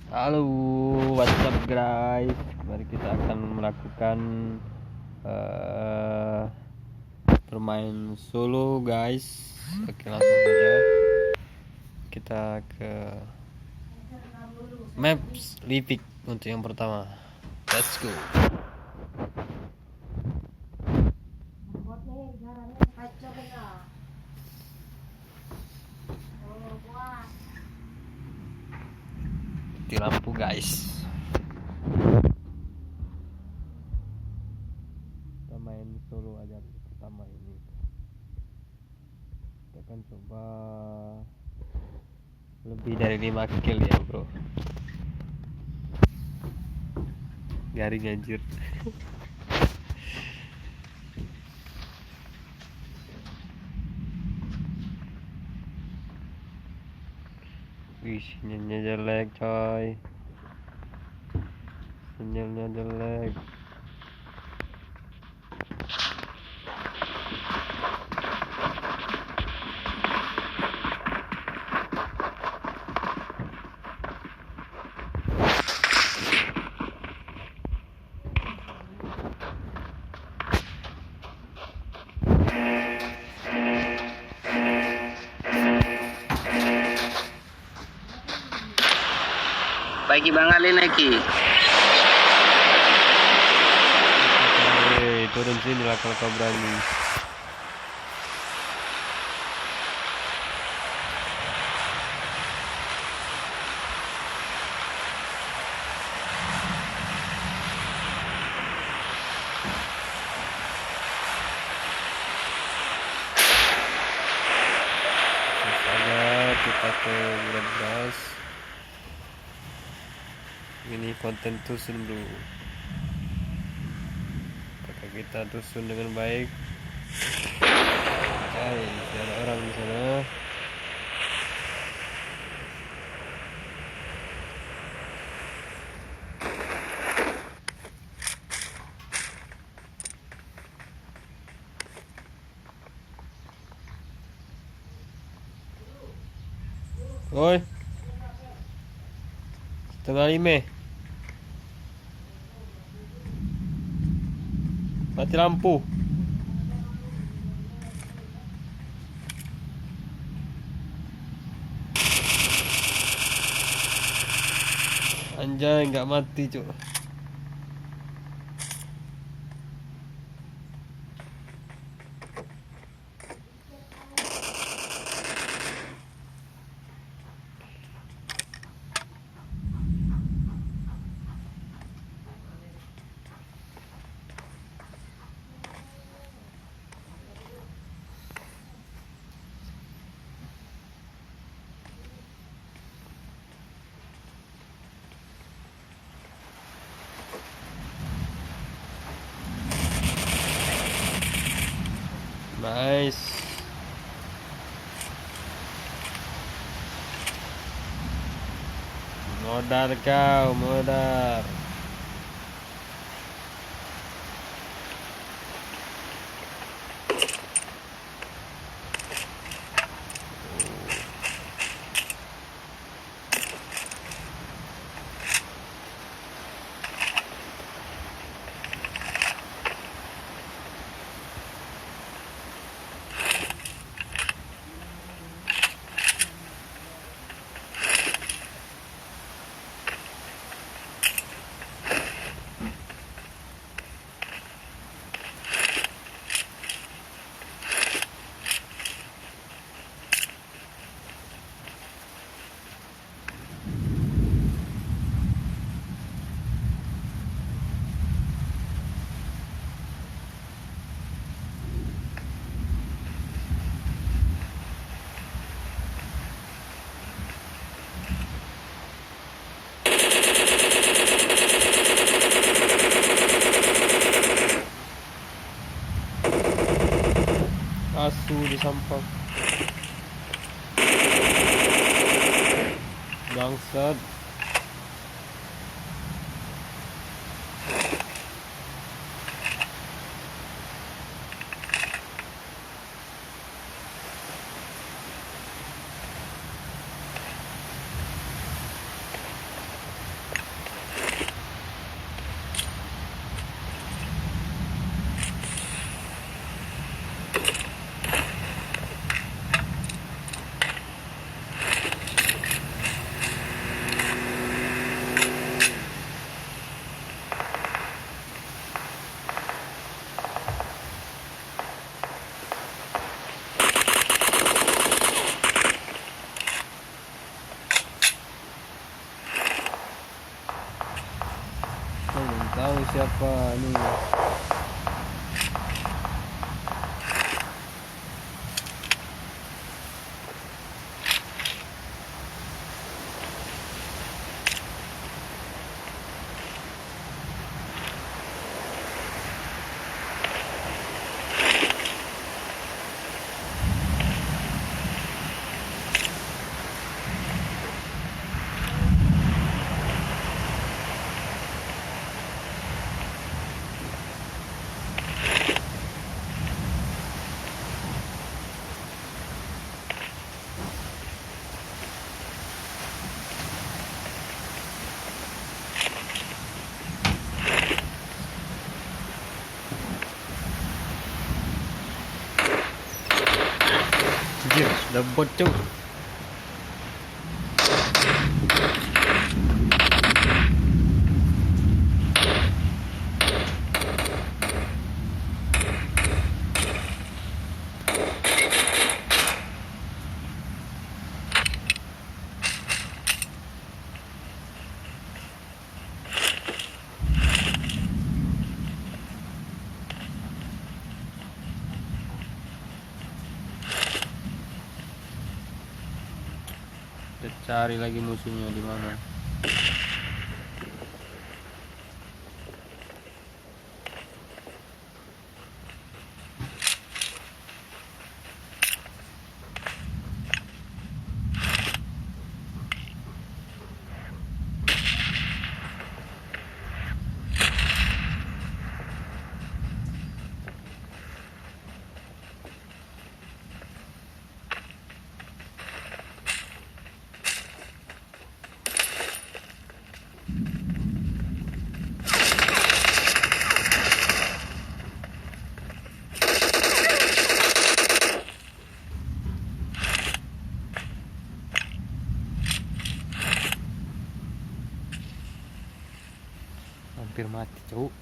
Halo, what's up guys? Mari kita akan melakukan bermain solo guys. Oke, langsung saja kita ke maps Livik untuk yang pertama. Let's go. Di lampu guys. Kita main solo aja di pertama ini. Kita akan coba lebih dari 5 kill ya bro. Garing anjir. Wih, sinyalnya jelek coy. Sinyalnya jelek. Baiki bangalin lagi. Turun sini lah kalau kau berani. Kita ke beras. Ini konten tusun bro. Apakah kita tusun dengan baik? Hai, ada orang di sana. Oi, setengah 5. Mati lampu. Anjay, nggak mati cuk. Nice. Modar kau, modar. Asu di sampah. Bangsat. siapa nih? Anjir, udah bocor. Kita cari lagi musuhnya di mana. Hampir mati, cuk.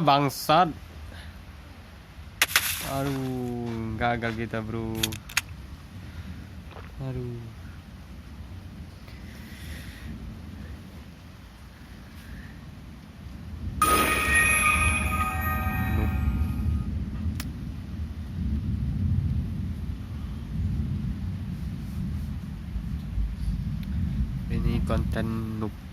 bangsat. Aduh, gagal kita, bro. Aduh. Ini konten noob.